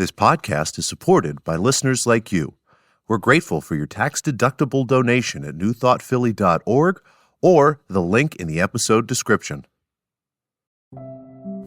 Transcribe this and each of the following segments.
This podcast is supported by listeners like you. We're grateful for your tax-deductible donation at newthoughtphilly.org or the link in the episode description.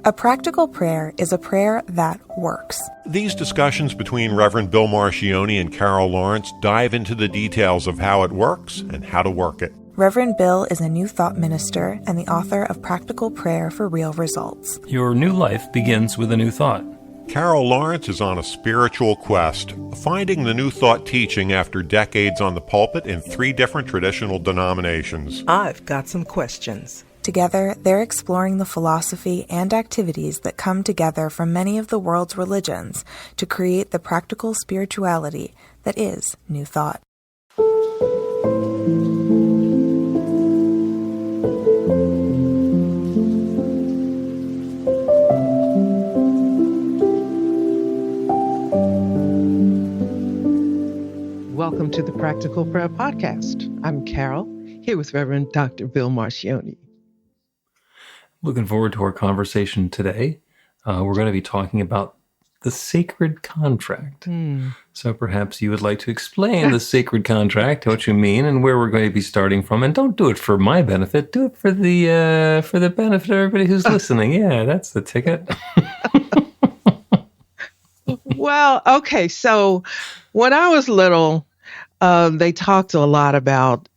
A practical prayer is a prayer that works. These discussions between Reverend Bill Marcioni and Carol Lawrence dive into the details of how it works and how to work it. Reverend Bill is a New Thought minister and the author of Practical Prayer for Real Results. Your new life begins with a new thought. Carol Lawrence is on a spiritual quest, finding the New Thought teaching after decades on the pulpit in 3 different traditional denominations. I've got some questions. Together, they're exploring the philosophy and activities that come together from many of the world's religions to create the practical spirituality that is New Thought. Welcome to the Practical Prayer Podcast. I'm Carol, here with Reverend Dr. Bill Marcioni. Looking forward to our conversation today. We're going to be talking about the sacred contract. So perhaps you would like to explain the sacred contract, what you mean, and where we're going to be starting from. And don't do it for my benefit. Do it for the benefit of everybody who's listening. Yeah, that's the ticket. Well, okay. So when I was little, they talked a lot about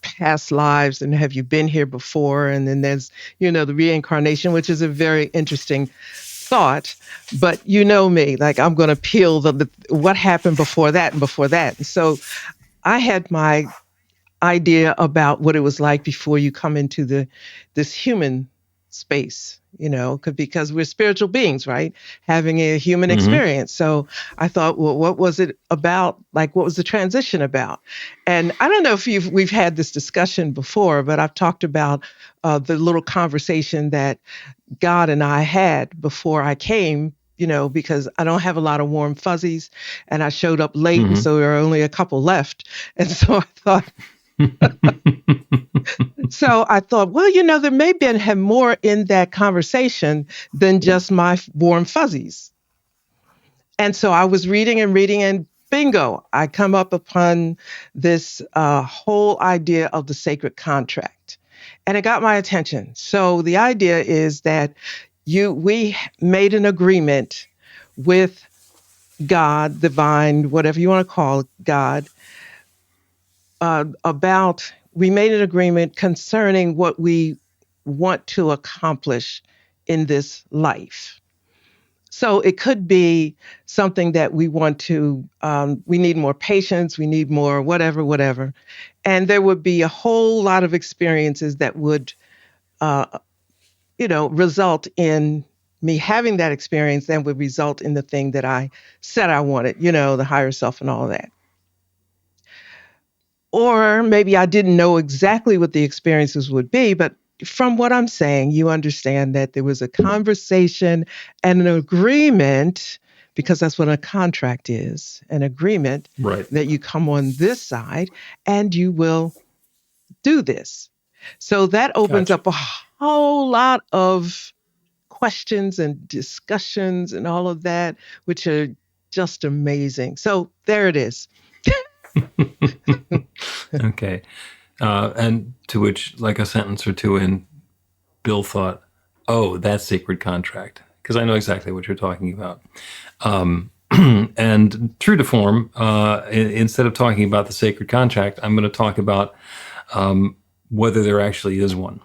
past lives and have you been here before? And then there's, the reincarnation, which is a very interesting thought. But you know me, like I'm going to peel the what happened before that and before that. And so I had my idea about what it was like before you come into this human space, because we're spiritual beings, right? Having a human experience. So I thought, well, what was it about? Like, what was the transition about? And I don't know if we've had this discussion before, but I've talked about the little conversation that God and I had before I came, because I don't have a lot of warm fuzzies and I showed up late. And so there are only a couple left. And so I thought, well, there may have more in that conversation than just my warm fuzzies. And so I was reading and bingo, I come up upon this whole idea of the sacred contract. And it got my attention. So the idea is that we made an agreement with God, divine, whatever you want to call God, we made an agreement concerning what we want to accomplish in this life. So it could be something that we want to, we need more patience, we need more whatever. And there would be a whole lot of experiences that would, result in me having that experience and would result in the thing that I said I wanted, the higher self and all of that. Or maybe I didn't know exactly what the experiences would be, but from what I'm saying, you understand that there was a conversation and an agreement, because that's what a contract is, an agreement, right, that you come on this side and you will do this. So that opens up a whole lot of questions and discussions and all of that, which are just amazing. So there it is. Okay. And to which, like a sentence or two in, Bill thought, oh, that's sacred contract, because I know exactly what you're talking about. And true to form, instead of talking about the sacred contract, I'm going to talk about whether there actually is one.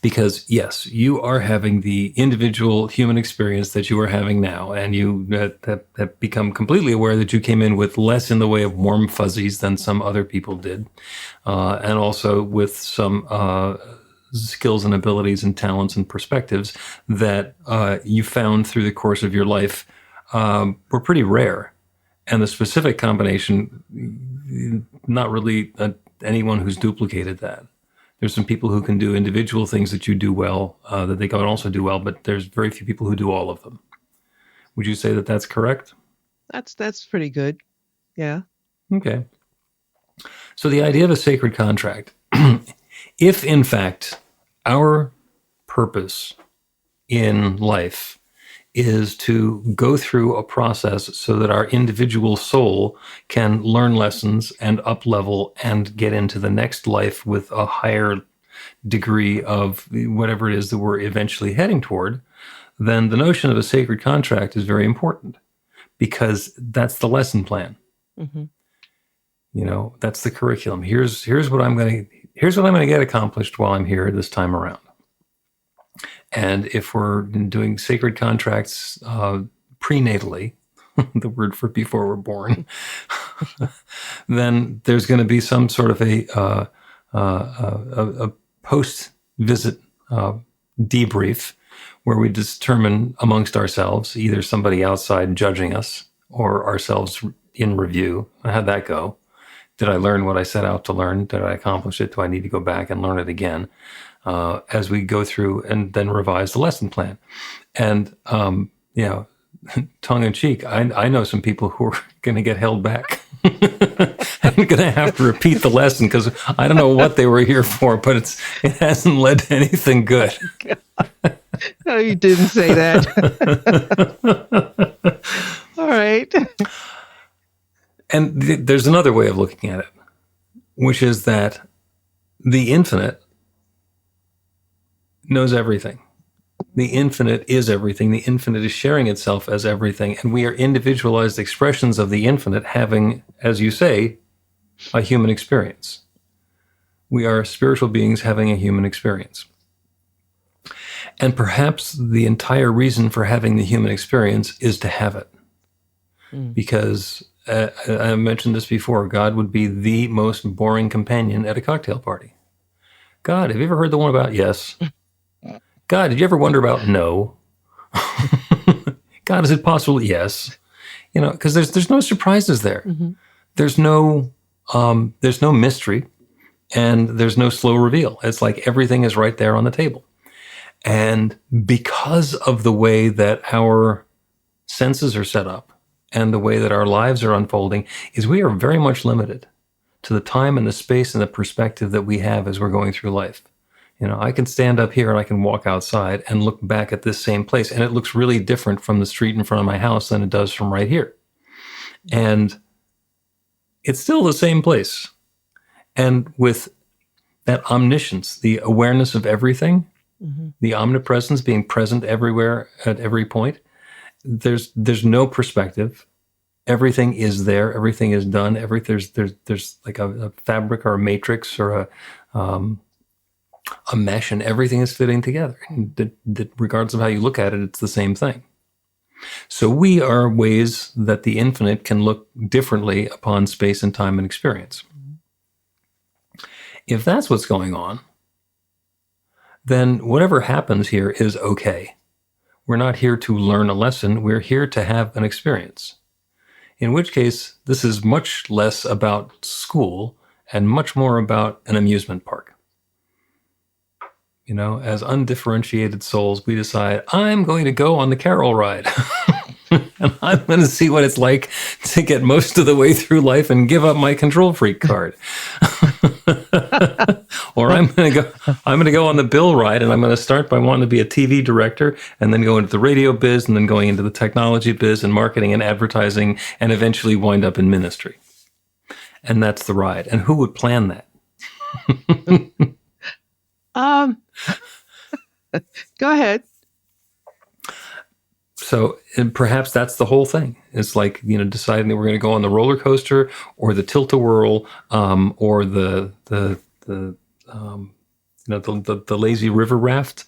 Because yes, you are having the individual human experience that you are having now, and you have become completely aware that you came in with less in the way of warm fuzzies than some other people did, and also with some skills and abilities and talents and perspectives that you found through the course of your life were pretty rare. And the specific combination, not really anyone who's duplicated that. There's some people who can do individual things that you do well, that they can also do well, but there's very few people who do all of them. Would you say that that's correct? That's pretty good. Yeah. Okay. So the idea of a sacred contract, if in fact our purpose in life is to go through a process so that our individual soul can learn lessons and up level and get into the next life with a higher degree of whatever it is that we're eventually heading toward, then the notion of a sacred contract is very important, because that's the lesson plan. Mm-hmm. You know, that's the curriculum. Here's what I'm going to get accomplished while I'm here this time around. And if we're doing sacred contracts prenatally, the word for before we're born, then there's going to be some sort of a post-visit debrief where we determine amongst ourselves, either somebody outside judging us or ourselves in review, how'd that go? Did I learn what I set out to learn? Did I accomplish it? Do I need to go back and learn it again? As we go through and then revise the lesson plan. And, you know, tongue in cheek, I know some people who are going to get held back. I'm going to have to repeat the lesson because I don't know what they were here for, but it hasn't led to anything good. No, you didn't say that. All right. And there's another way of looking at it, which is that the infinite knows everything. The infinite is everything. The infinite is sharing itself as everything. And we are individualized expressions of the infinite having, as you say, a human experience. We are spiritual beings having a human experience. And perhaps the entire reason for having the human experience is to have it. Because I mentioned this before, God would be the most boring companion at a cocktail party. God, have you ever heard the one about yes? God, did you ever wonder about no? God, is it possible? Yes. You know, because there's no surprises there. Mm-hmm. There's no mystery, and there's no slow reveal. It's like everything is right there on the table. And because of the way that our senses are set up and the way that our lives are unfolding, is we are very much limited to the time and the space and the perspective that we have as we're going through life. You know, I can stand up here and I can walk outside and look back at this same place, and it looks really different from the street in front of my house than it does from right here. And it's still the same place. And with that omniscience, the awareness of everything, the omnipresence being present everywhere at every point, there's no perspective. Everything is there. Everything is done. There's like a fabric or a matrix or a mesh, and everything is fitting together. That regardless of how you look at it, it's the same thing. So we are ways that the infinite can look differently upon space and time and experience. If that's what's going on, then whatever happens here is okay. We're not here to learn a lesson. We're here to have an experience. In which case, this is much less about school and much more about an amusement park. You know, as undifferentiated souls, we decide, I'm going to go on the Carol ride. And I'm going to see what it's like to get most of the way through life and give up my control freak card. Or I'm going to go on the Bill ride, and I'm going to start by wanting to be a TV director, and then go into the radio biz, and then going into the technology biz and marketing and advertising, and eventually wind up in ministry. And that's the ride. And who would plan that? Go ahead. So, and perhaps that's the whole thing. It's like, you know, deciding that we're going to go on the roller coaster or the tilt-a-whirl, or the lazy river raft,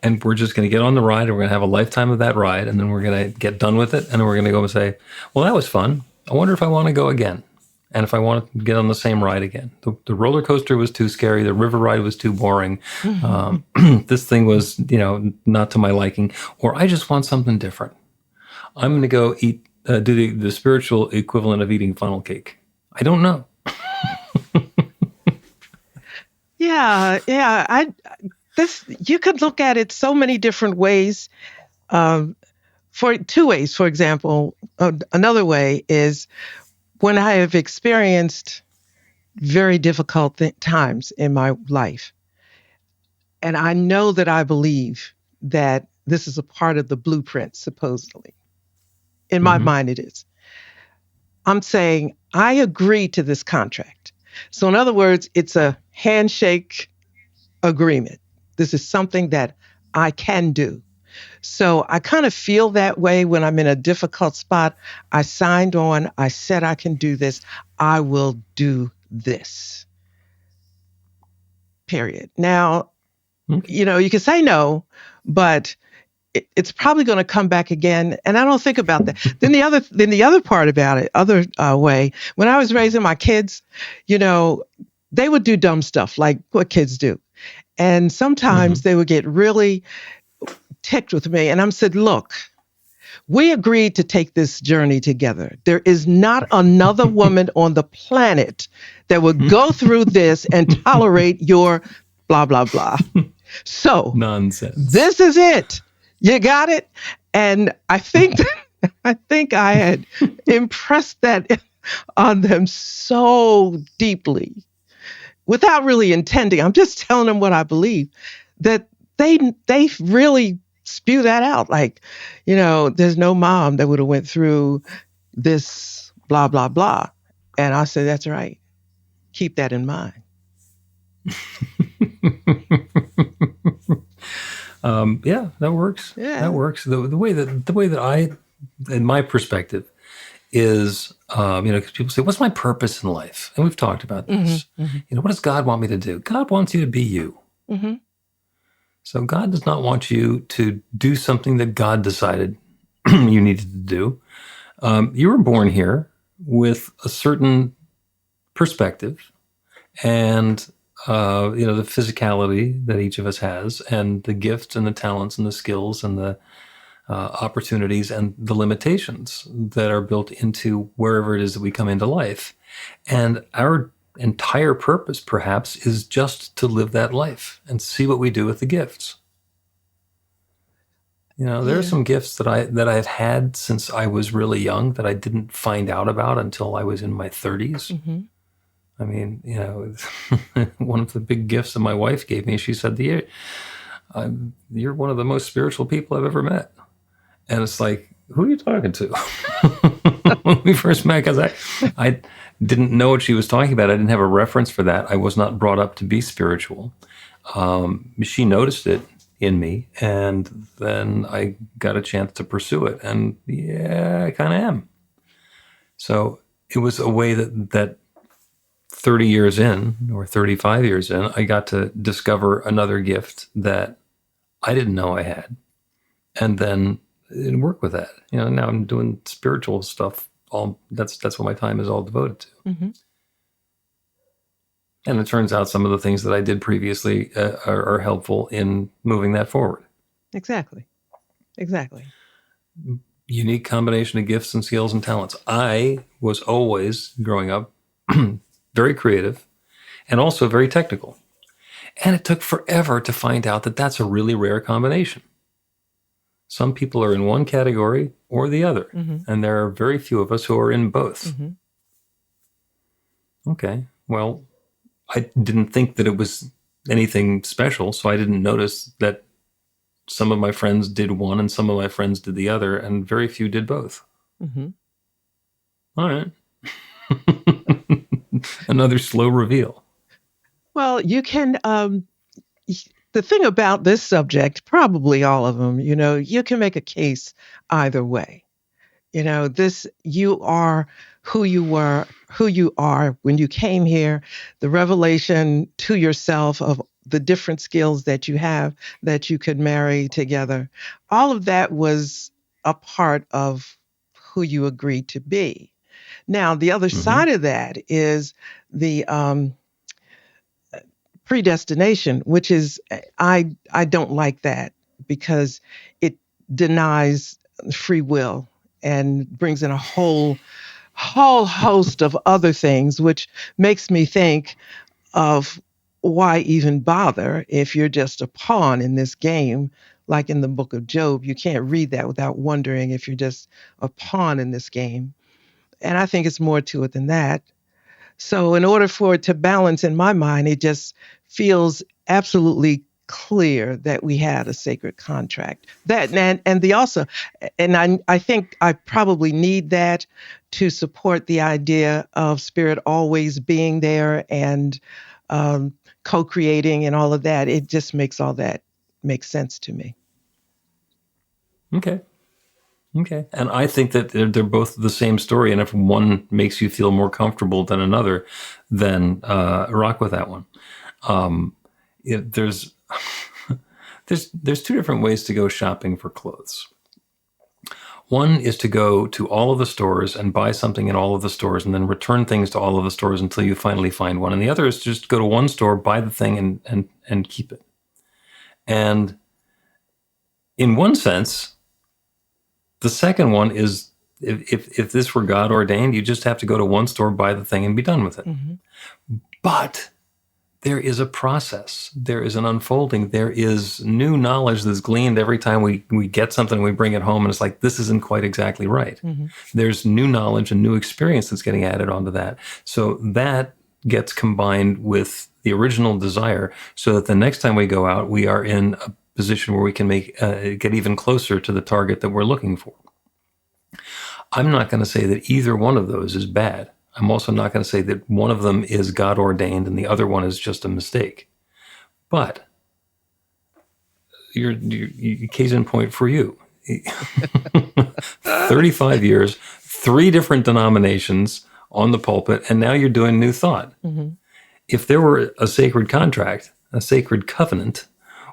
and we're just going to get on the ride, and we're going to have a lifetime of that ride, and then we're going to get done with it, and then we're going to go and say, well, that was fun. I wonder if I want to go again, and if I want to get on the same ride again. The roller coaster was too scary. The river ride was too boring. This thing was, you know, not to my liking, or I just want something different. I'm going to go do the spiritual equivalent of eating funnel cake. I don't know. Yeah. You could look at it so many different ways. For two ways, for example, another way is when I have experienced very difficult times in my life, and I know that I believe that this is a part of the blueprint, supposedly. In my mind, it is. I'm saying I agree to this contract. So, in other words, it's a handshake agreement. This is something that I can do. So, I kind of feel that way when I'm in a difficult spot. I signed on, I said I can do this, I will do this. Period. Now, you can say no, but it's probably going to come back again, and I don't think about that. Then the other part about it, other way, when I was raising my kids, they would do dumb stuff like what kids do, and sometimes they would get really ticked with me, and I'm said, look. We agreed to take this journey together. There is not another woman on the planet that would go through this and tolerate your blah, blah, blah. So Nonsense. This is it. You got it? And I think I had impressed that on them so deeply without really intending. I'm just telling them what I believe, that they really spew that out. Like, there's no mom that would have went through this blah, blah, blah. And I said, that's right. Keep that in mind. Yeah, that works. Yeah. That works. The way that I, in my perspective, is, because people say, what's my purpose in life? And we've talked about this. What does God want me to do? God wants you to be you. So God does not want you to do something that God decided you needed to do. You were born here with a certain perspective and, the physicality that each of us has, and the gifts and the talents and the skills and the opportunities and the limitations that are built into wherever it is that we come into life. And our entire purpose, perhaps, is just to live that life and see what we do with the gifts. There are some gifts that I've had since I was really young that I didn't find out about until I was in my 30s. I mean, one of the big gifts that my wife gave me, she said, you're one of the most spiritual people I've ever met. And it's like, who are you talking to? When we first met, because I didn't know what she was talking about. I didn't have a reference for that. I was not brought up to be spiritual. She noticed it in me, and then I got a chance to pursue it. And yeah, I kind of am. So it was a way that 30 years in, or 35 years in, I got to discover another gift that I didn't know I had. And then work with that. Now I'm doing spiritual stuff. That's what my time is all devoted to. And it turns out some of the things that I did previously are helpful in moving that forward. Exactly. Unique combination of gifts and skills and talents. I was always, growing up, very creative and also very technical. And it took forever to find out that that's a really rare combination. Some people are in one category or the other, and there are very few of us who are in both. Okay, well, I didn't think that it was anything special, so I didn't notice that some of my friends did one and some of my friends did the other, and very few did both. All right. Another slow reveal. Well, you can... the thing about this subject, probably all of them, you can make a case either way. You are who you are when you came here, the revelation to yourself of the different skills that you have that you could marry together. All of that was a part of who you agreed to be. Now, the other side of that is the predestination, which is, I don't like that because it denies free will and brings in a whole host of other things, which makes me think of why even bother if you're just a pawn in this game. Like in the book of Job, you can't read that without wondering if you're just a pawn in this game. And I think it's more to it than that. So in order for it to balance in my mind, it just feels absolutely clear that we had a sacred contract. That and the also, and I think I probably need that to support the idea of spirit always being there and co-creating and all of that. It just makes all that make sense to me. Okay. And I think that they're both the same story. And if one makes you feel more comfortable than another, then rock with that one. There's there's two different ways to go shopping for clothes. One is to go to all of the stores and buy something in all of the stores and then return things to all of the stores until you finally find one. And the other is to just go to one store, buy the thing and keep it. And in one sense, the second one is if this were God ordained, you just have to go to one store, buy the thing and be done with it. But there is a process. There is an unfolding. There is new knowledge that's gleaned every time we get something, we bring it home, and it's like, this isn't quite exactly right. There's new knowledge and new experience that's getting added onto that. So that gets combined with the original desire so that the next time we go out, we are in a position where we can get even closer to the target that we're looking for. I'm not going to say that either one of those is bad. I'm also not going to say that one of them is God ordained and the other one is just a mistake. But your case in point for you, 35 years, 3 different denominations on the pulpit, and now you're doing New Thought. If there were a sacred contract, a sacred covenant,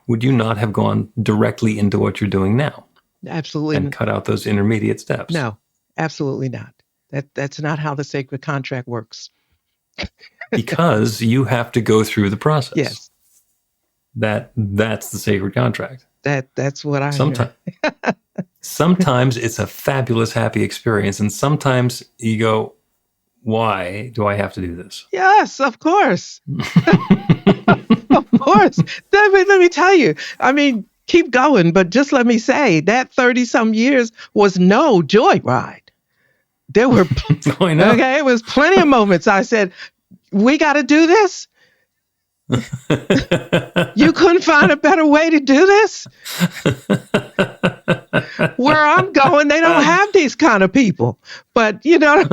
would you not have gone directly into what you're doing now? Absolutely. And cut out those intermediate steps? No, absolutely not. That's not how the sacred contract works. Because you have to go through the process. Yes. That's the sacred contract. That's what I hear. Sometimes it's a fabulous, happy experience, and sometimes you go, why do I have to do this? Yes, of course. Of course. Let me tell you. I mean, keep going, but just let me say that 30-some years was no joyride. There were okay, it was plenty of moments I said, we got to do this. You couldn't find a better way to do this? Where I'm going, they don't have these kind of people. But, you know.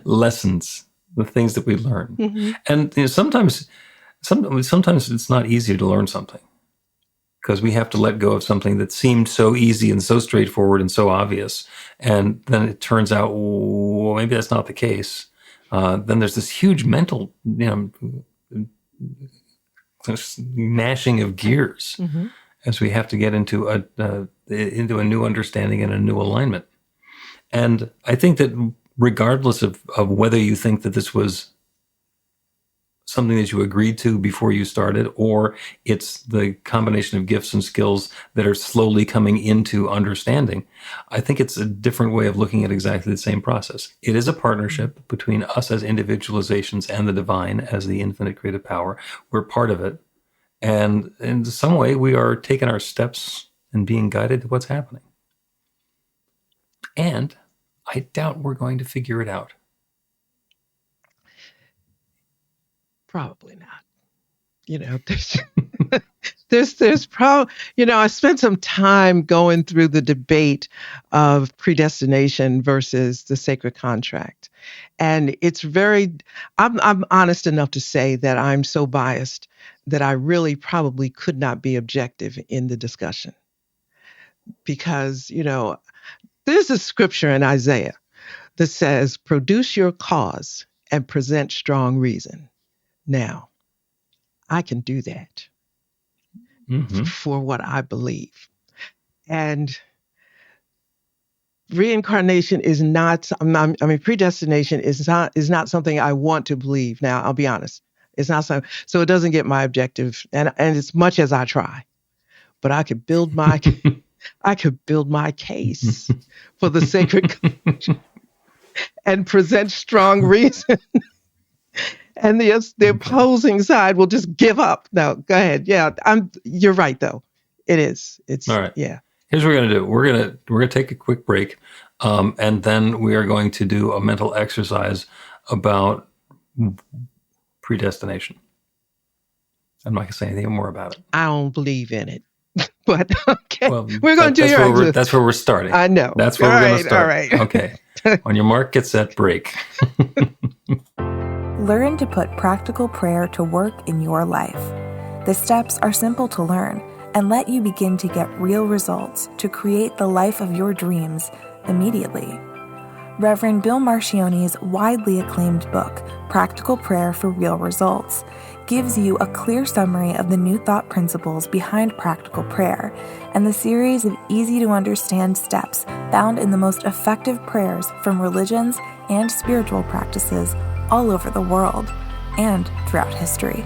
Lessons, the things that we learn. And sometimes it's not easy to learn something because we have to let go of something that seemed so easy and so straightforward and so obvious. And then it turns out, well, maybe that's not the case. Then there's this huge mental, gnashing of gears as we have to get into a new understanding and a new alignment. And I think that regardless of whether you think that this was something that you agreed to before you started, or it's the combination of gifts and skills that are slowly coming into understanding, I think it's a different way of looking at exactly the same process. It is a partnership between us as individualizations and the divine as the infinite creative power. We're part of it. And in some way, we are taking our steps and being guided to what's happening. And I doubt we're going to figure it out. Probably not. There's probably, I spent some time going through the debate of predestination versus the sacred contract. And it's I'm honest enough to say that I'm so biased that I really probably could not be objective in the discussion. Because, there's a scripture in Isaiah that says, produce your cause and present strong reason. Now, I can do that for what I believe. And reincarnation is not, predestination is not something I want to believe. Now, I'll be honest. It's not something, so it doesn't get my objective, and as much as I try. But I could build my case for the sacred and present strong reason. And the opposing side will just give up. No, go ahead. Yeah, you're right though. It is. It's all right. Yeah. Here's what we're gonna do. We're gonna take a quick break, and then we are going to do a mental exercise about predestination. I'm not going to say anything more about it. I don't believe in it. But okay, Well, we're going to do your answer. That's where we're starting. I know. That's where we're going to start. All right. Okay. On your mark, get set, break. Learn to put practical prayer to work in your life. The steps are simple to learn and let you begin to get real results to create the life of your dreams immediately. Reverend Bill Marcione's widely acclaimed book, Practical Prayer for Real Results, gives you a clear summary of the New Thought principles behind practical prayer and the series of easy-to-understand steps found in the most effective prayers from religions and spiritual practices all over the world and throughout history.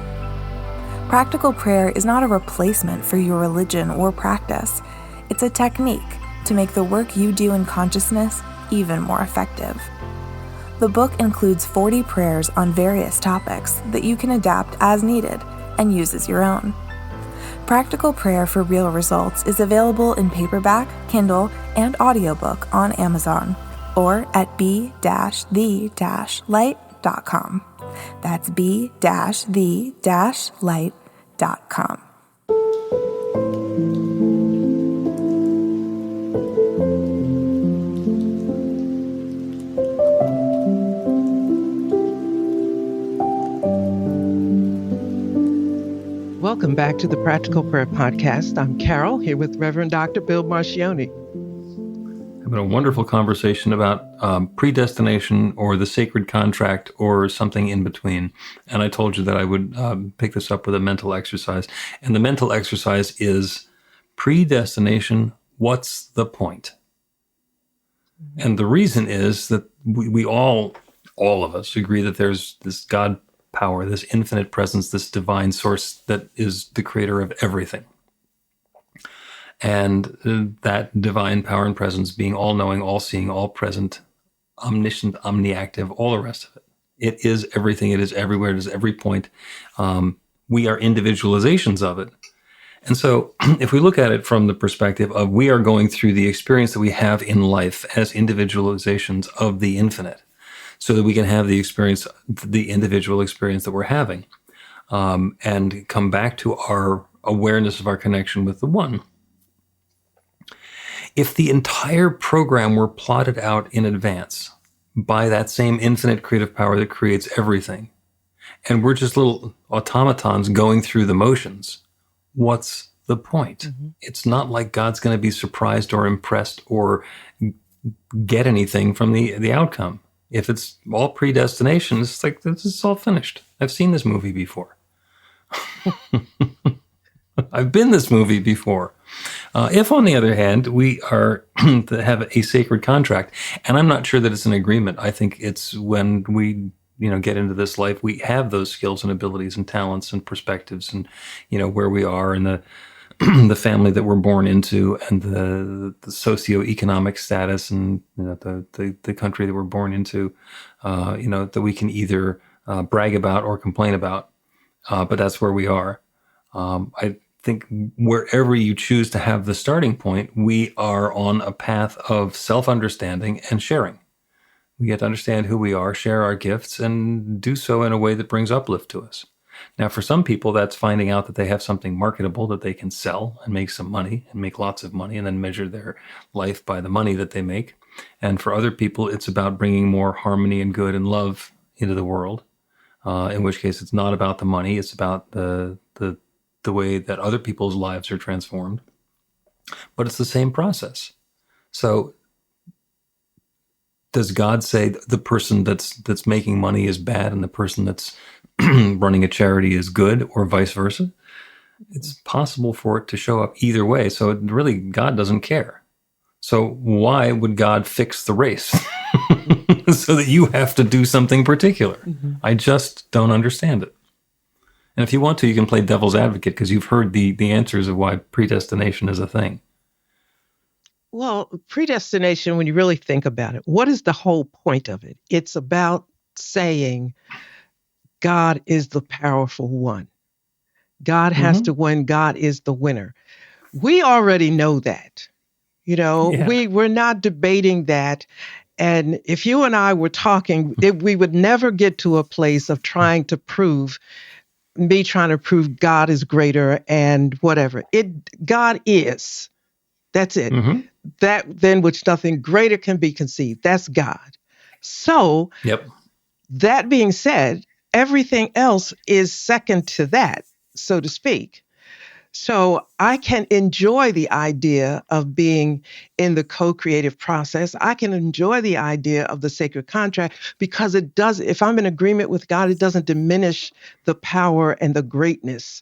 Practical prayer is not a replacement for your religion or practice. It's a technique to make the work you do in consciousness even more effective. The book includes 40 prayers on various topics that you can adapt as needed and use as your own. Practical Prayer for Real Results is available in paperback, Kindle, and audiobook on Amazon or at b-the-light.com. That's b-the-light.com. Welcome back to the Practical Prayer Podcast. I'm Carol, here with Reverend Dr. Bill Marcione. Having a wonderful conversation about predestination or the sacred contract or something in between. And I told you that I would pick this up with a mental exercise. And the mental exercise is predestination, what's the point? And the reason is that we all of us agree that there's this God power, this infinite presence, this divine source that is the creator of everything. And that divine power and presence being all-knowing, all-seeing, all-present, omniscient, omniactive, all the rest of it. It is everything. It is everywhere. It is every point. We are individualizations of it. And so if we look at it from the perspective of we are going through the experience that we have in life as individualizations of the infinite, so that we can have the experience, the individual experience that we're having, and come back to our awareness of our connection with the one. If the entire program were plotted out in advance by that same infinite creative power that creates everything, and we're just little automatons going through the motions, what's the point? Mm-hmm. It's not like God's going to be surprised or impressed or get anything from the outcome. If it's all predestination, it's like, this is all finished. I've seen this movie before. I've been this movie before. If, on the other hand, we are to have a sacred contract, and I'm not sure that it's an agreement. I think it's when we, get into this life, we have those skills and abilities and talents and perspectives and, where we are and the family that we're born into and the socioeconomic status and the country that we're born into, that we can either brag about or complain about. But that's where we are. I think wherever you choose to have the starting point, we are on a path of self-understanding and sharing. We get to understand who we are, share our gifts, and do so in a way that brings uplift to us. Now, for some people, that's finding out that they have something marketable that they can sell and make some money and make lots of money and then measure their life by the money that they make. And for other people, it's about bringing more harmony and good and love into the world, in which case it's not about the money. It's about the way that other people's lives are transformed. But it's the same process. So does God say the person that's making money is bad and the person that's running a charity is good, or vice versa? It's possible for it to show up either way. So God doesn't care. So why would God fix the race so that you have to do something particular? Mm-hmm. I just don't understand it. And if you want to, you can play devil's advocate because you've heard the answers of why predestination is a thing. Well, predestination, when you really think about it, what is the whole point of it? It's about saying God is the powerful one. God has to win. God is the winner. We already know that. Yeah. We're not debating that. And if you and I were talking, we would never get to a place of trying to prove, me trying to prove God is greater and whatever. God is. That's it. Mm-hmm. That than which nothing greater can be conceived. That's God. So Yep. that being said, everything else is second to that, so to speak. So I can enjoy the idea of being in the co-creative process. I can enjoy the idea of the sacred contract because it does, if I'm in agreement with God, it doesn't diminish the power and the greatness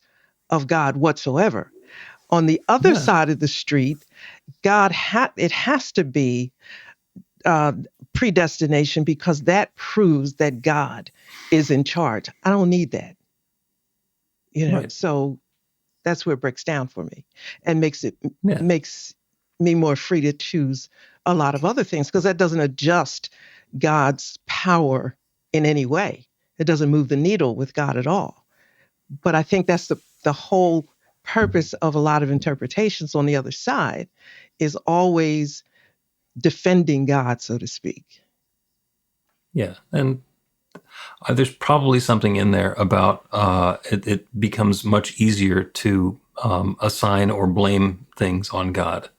of God whatsoever. On the other Yeah. side of the street, it has to be uh, predestination because that proves that God is in charge. I don't need that, Right. So that's where it breaks down for me and Yeah. makes me more free to choose a lot of other things because that doesn't adjust God's power in any way. It doesn't move the needle with God at all. But I think that's the whole purpose of a lot of interpretations on the other side is always defending God, so to speak. Yeah. And there's probably something in there about it becomes much easier to assign or blame things on God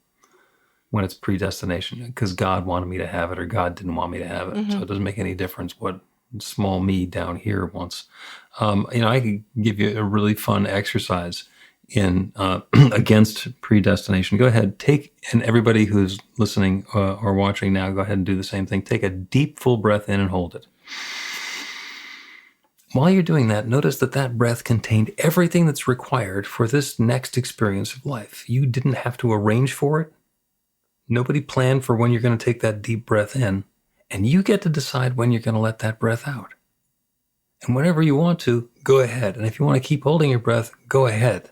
when it's predestination because God wanted me to have it or God didn't want me to have it. So Hmm. it doesn't make any difference what small me down here wants. I could give you a really fun exercise in against predestination. Go ahead, and everybody who's listening or watching now, go ahead and do the same thing. Take a deep, full breath in and hold it. While you're doing that, notice that breath contained everything that's required for this next experience of life. You didn't have to arrange for it. Nobody planned for when you're going to take that deep breath in, and you get to decide when you're going to let that breath out. And whenever you want to, go ahead. And if you want to keep holding your breath, go ahead.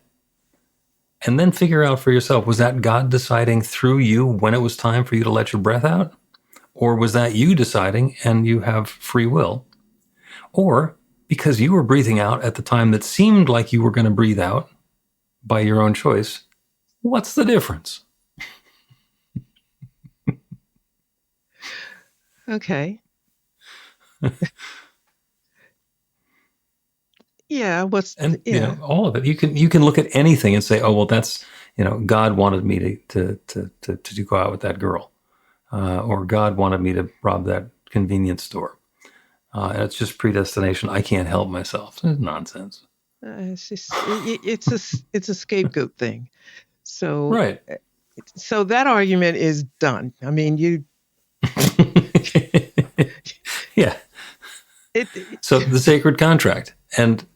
And then figure out for yourself, was that God deciding through you when it was time for you to let your breath out? Or was that you deciding and you have free will? Or because you were breathing out at the time that seemed like you were going to breathe out by your own choice, what's the difference? Okay. Yeah. And Yeah. all of it. You can look at anything and say, oh well, that's God wanted me to go out with that girl, or God wanted me to rob that convenience store, and it's just predestination. I can't help myself. It's nonsense. It's just it's a scapegoat thing. So Right. so that argument is done. I mean, Yeah. it So the sacred contract, and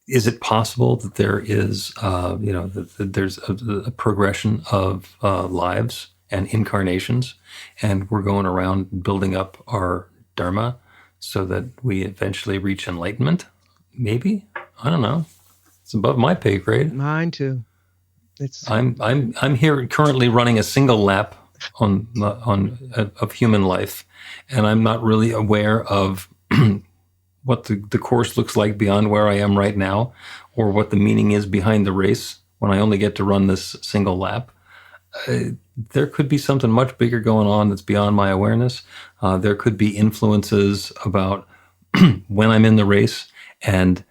is it possible that there is, that there's a progression of lives and incarnations, and we're going around building up our dharma so that we eventually reach enlightenment? Maybe. I don't know. It's above my pay grade. mine too. It's I'm here currently running a single lap of human life, and I'm not really aware of what the course looks like beyond where I am right now, or what the meaning is behind the race when I only get to run this single lap. There could be something much bigger going on that's beyond my awareness. There could be influences about when I'm in the race and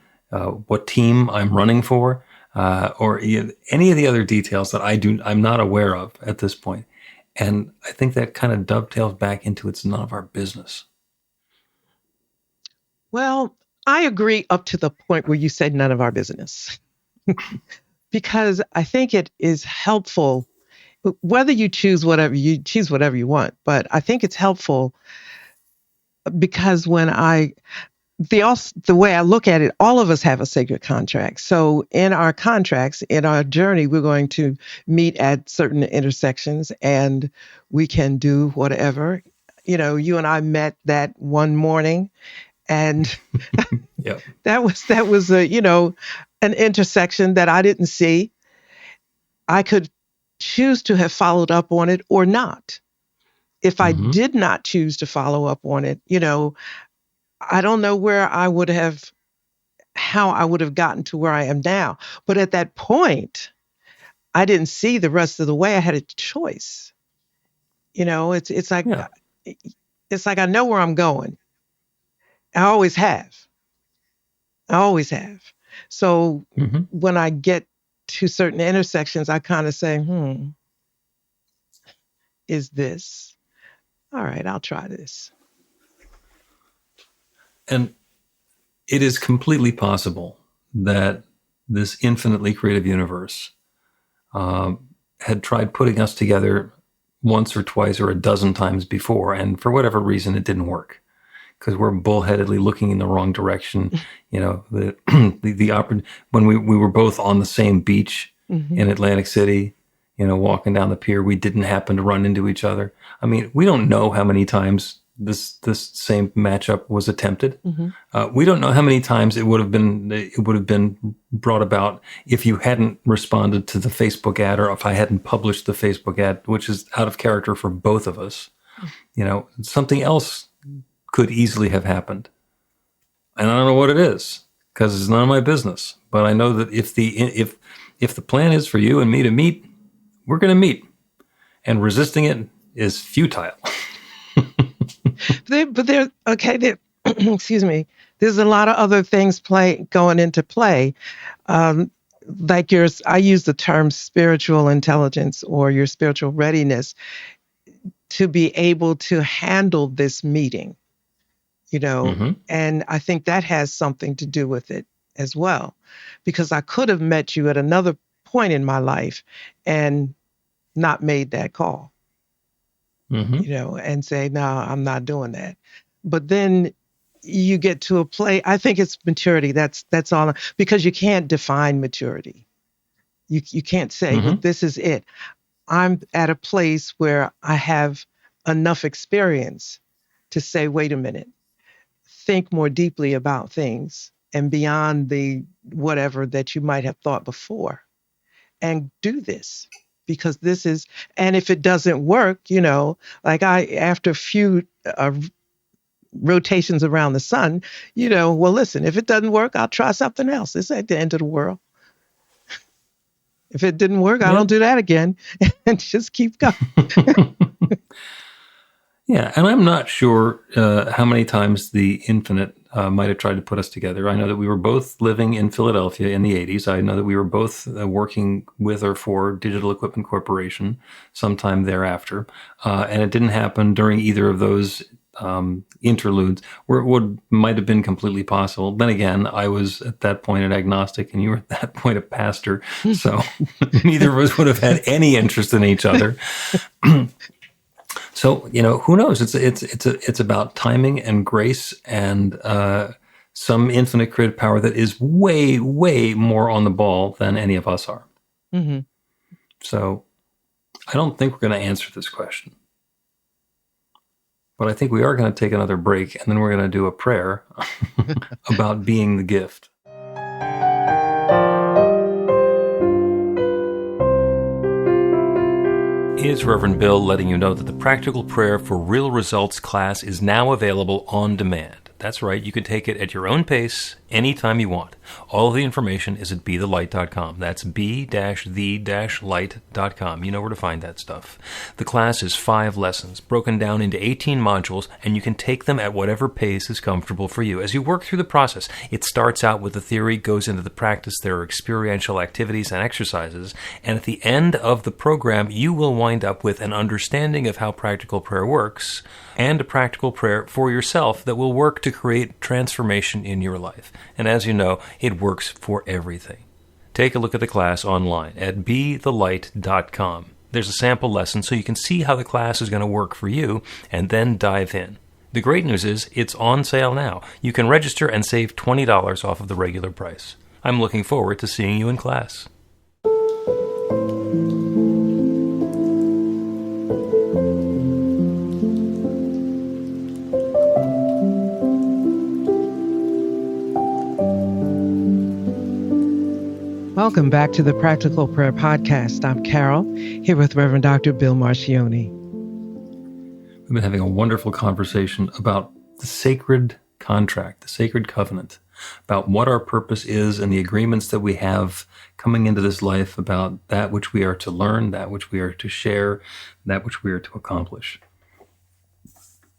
what team I'm running for, or any of the other details that I'm not aware of at this point. And I think that kind of dovetails back into it's none of our business. well, I agree up to the point where you said none of our business. Because I think it is helpful whether you choose whatever you want, but I think it's helpful because the way I look at it, all of us have a sacred contract. So in our contracts, in our journey, we're going to meet at certain intersections and we can do whatever. You and I met that one morning and Yep. that was an intersection that I didn't see. I could choose to have followed up on it or not. If I Mm-hmm. did not choose to follow up on it, I don't know how I would have gotten to where I am now. But at that point, I didn't see the rest of the way. I had a choice. It's like Yeah. it's like I know where I'm going. I always have. I always have. So Hmm. when I get to certain intersections, I kind of say, is this? All right, I'll try this. And it is completely possible that this infinitely creative universe had tried putting us together once or twice or a dozen times before, and for whatever reason, it didn't work because we're bullheadedly looking in the wrong direction. When we were both on the same beach Hmm. in Atlantic City, walking down the pier, we didn't happen to run into each other. I mean, we don't know how many times this same matchup was attempted. Hmm. We don't know how many times it would have been brought about if you hadn't responded to the Facebook ad, or if I hadn't published the Facebook ad, which is out of character for both of us. Something else could easily have happened, and I don't know what it is because it's none of my business. But I know that if the plan is for you and me to meet, we're going to meet, and resisting it is futile. But there, okay, there, excuse me. There's a lot of other things going into play. Um, like I use the term spiritual intelligence or your spiritual readiness to be able to handle this meeting, Hmm. and I think that has something to do with it as well, because I could have met you at another point in my life and not made that call, Hmm. and say, no, I'm not doing that. But then you get to a place, I think it's maturity. That's all, because you can't define maturity. You can't say, well, Hmm. this is it. I'm at a place where I have enough experience to say, wait a minute, think more deeply about things and beyond the whatever that you might have thought before, and do this, because this is, and if it doesn't work, like after a few rotations around the sun, well, listen, if it doesn't work, I'll try something else. It's at the end of the world. If it didn't work, I Yeah. don't do that again, and just keep going. Yeah, and I'm not sure how many times the infinite might have tried to put us together. I know that we were both living in Philadelphia in the 80s. I know that we were both working with or for Digital Equipment Corporation sometime thereafter. And it didn't happen during either of those interludes where it might have been completely possible. Then again, I was at that point an agnostic and you were at that point a pastor. So neither of us would have had any interest in each other. So, who knows? It's about timing and grace and some infinite creative power that is way, way more on the ball than any of us are. Hmm. So, I don't think we're going to answer this question, but I think we are going to take another break, and then we're going to do a prayer about being the gift. Here's Reverend Bill letting you know that the Practical Prayer for Real Results class is now available on demand. That's right, you can take it at your own pace, anytime you want. All of the information is at bethelight.com. That's b-the-light.com. You know where to find that stuff. The class is 5 lessons, broken down into 18 modules, and you can take them at whatever pace is comfortable for you. As you work through the process, it starts out with the theory, goes into the practice, there are experiential activities and exercises, and at the end of the program, you will wind up with an understanding of how practical prayer works, and a practical prayer for yourself that will work to create transformation in your life. And as you know, it works for everything. Take a look at the class online at bethelight.com. There's a sample lesson so you can see how the class is going to work for you, and then dive in. The great news is it's on sale now. You can register and save $20 off of the regular price. I'm looking forward to seeing you in class. Welcome back to the Practical Prayer Podcast. I'm Carol, here with Reverend Dr. Bill Marcioni. We've been having a wonderful conversation about the sacred contract, the sacred covenant about what our purpose is and the agreements that we have coming into this life about that which we are to learn, that which we are to share, that which we are to accomplish.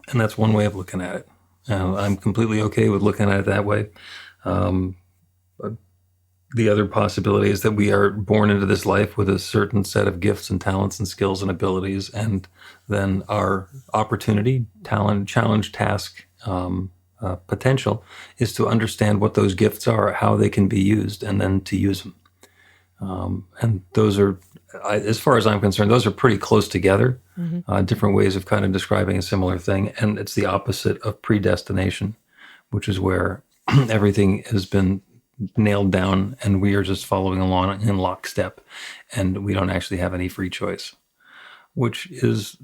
And that's one way of looking at it. I'm completely okay with looking at it that way. The other possibility is that we are born into this life with a certain set of gifts and talents and skills and abilities, and then our opportunity, talent, challenge, task, potential is to understand what those gifts are, how they can be used, and then to use them. And those are, as far as I'm concerned, those are pretty close together, different ways of kind of describing a similar thing. And it's the opposite of predestination, which is where everything has been nailed down and we are just following along in lockstep and we don't actually have any free choice, which is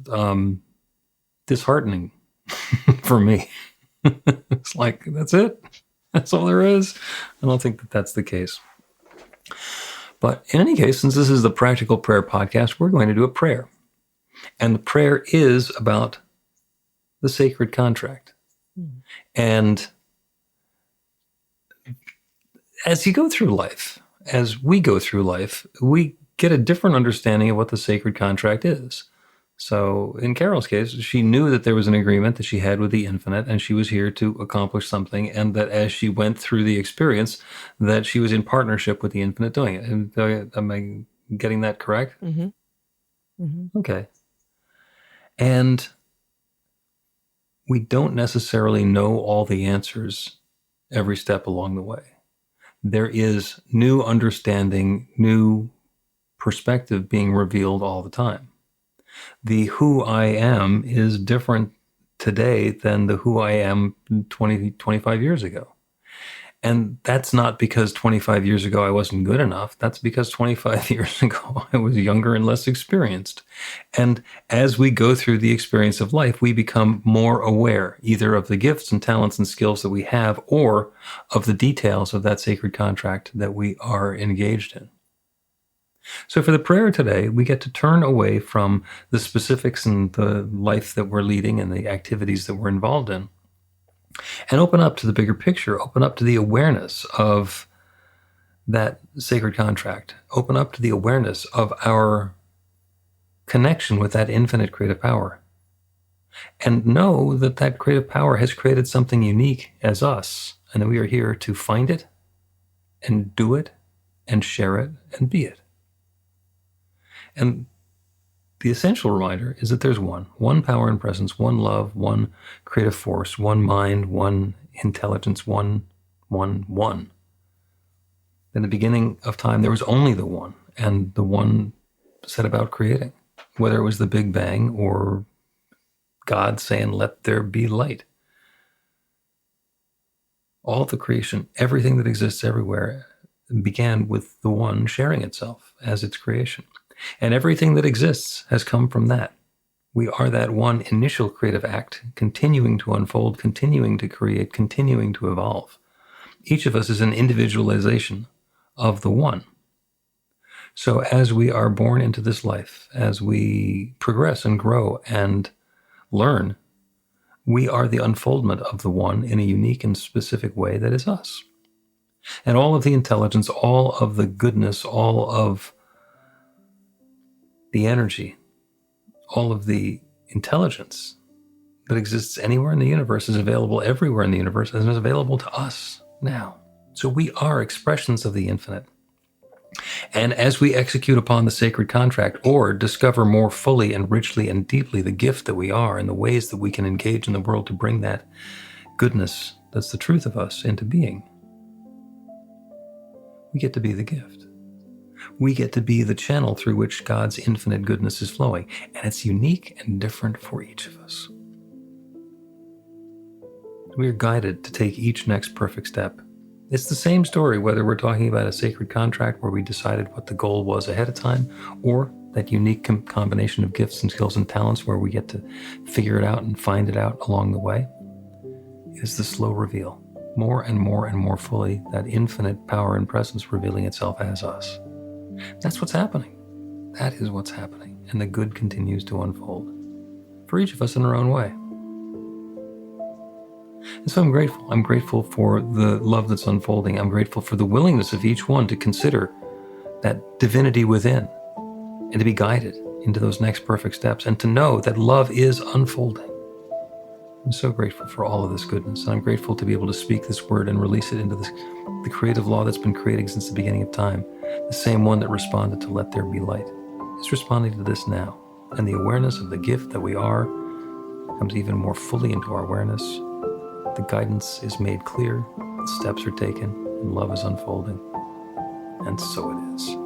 disheartening for me. It's like, that's it. That's all there is. I don't think that that's the case. But in any case, since this is the Practical Prayer Podcast, we're going to do a prayer. And the prayer is about the sacred contract. And as you go through life, as we go through life, we get a different understanding of what the sacred contract is. So in Carol's case, she knew that there was an agreement that she had with the infinite, and she was here to accomplish something, and that as she went through the experience, that she was in partnership with the infinite doing it. And am I getting that correct? Mm-hmm. Mm-hmm. Okay. And we don't necessarily know all the answers every step along the way. There is new understanding, new perspective being revealed all the time. The who I am is different today than the who I am 20, 25 years ago. And that's not because 25 years ago I wasn't good enough. That's because 25 years ago I was younger and less experienced. And as we go through the experience of life, we become more aware either of the gifts and talents and skills that we have or of the details of that sacred contract that we are engaged in. So for the prayer today, we get to turn away from the specifics and the life that we're leading and the activities that we're involved in, and open up to the bigger picture, open up to the awareness of that sacred contract, open up to the awareness of our connection with that infinite creative power, and know that that creative power has created something unique as us, and that we are here to find it and do it and share it and be it. And the essential reminder is that there's one power and presence, one love, one creative force, one mind, one intelligence, one. In the beginning of time, there was only the one, and the one set about creating, whether it was the Big Bang or God saying, let there be light. All of the creation, everything that exists everywhere, began with the one sharing itself as its creation. And everything that exists has come from that. We are that one initial creative act, continuing to unfold, continuing to create, continuing to evolve. Each of us is an individualization of the one. So as we are born into this life, as we progress and grow and learn, we are the unfoldment of the one in a unique and specific way that is us. And all of the intelligence, all of the goodness, all of the energy, all of the intelligence that exists anywhere in the universe is available everywhere in the universe and is available to us now. So we are expressions of the infinite. And as we execute upon the sacred contract or discover more fully and richly and deeply the gift that we are and the ways that we can engage in the world to bring that goodness that's the truth of us into being, we get to be the gift. We get to be the channel through which God's infinite goodness is flowing, and it's unique and different for each of us. We are guided to take each next perfect step. It's the same story whether we're talking about a sacred contract where we decided what the goal was ahead of time, or that unique combination of gifts and skills and talents where we get to figure it out and find it out along the way. It's the slow reveal, more and more and more fully, that infinite power and presence revealing itself as us. That's what's happening. That is what's happening. And the good continues to unfold for each of us in our own way. And so I'm grateful. I'm grateful for the love that's unfolding. I'm grateful for the willingness of each one to consider that divinity within and to be guided into those next perfect steps and to know that love is unfolding. I'm so grateful for all of this goodness. And I'm grateful to be able to speak this word and release it into the creative law that's been creating since the beginning of time. The same one that responded to let there be light is responding to this now. And the awareness of the gift that we are comes even more fully into our awareness. The guidance is made clear, the steps are taken, and love is unfolding. And so it is.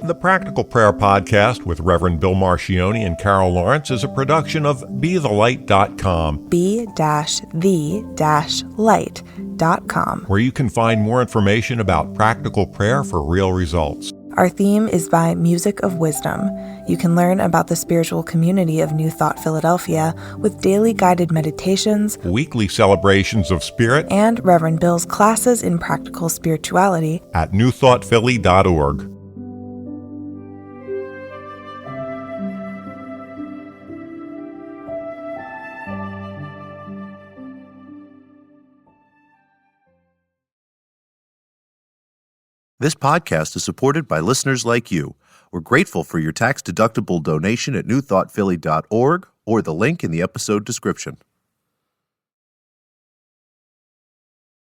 The Practical Prayer Podcast with Reverend Bill Marcioni and Carol Lawrence is a production of BeTheLight.com. be-the-light.com. Where you can find more information about practical prayer for real results. Our theme is by Music of Wisdom. You can learn about the spiritual community of New Thought Philadelphia with daily guided meditations, Weekly celebrations of spirit, and Reverend Bill's classes in practical spirituality at newthoughtphilly.org. This podcast is supported by listeners like you. We're grateful for your tax-deductible donation at newthoughtphilly.org or the link in the episode description.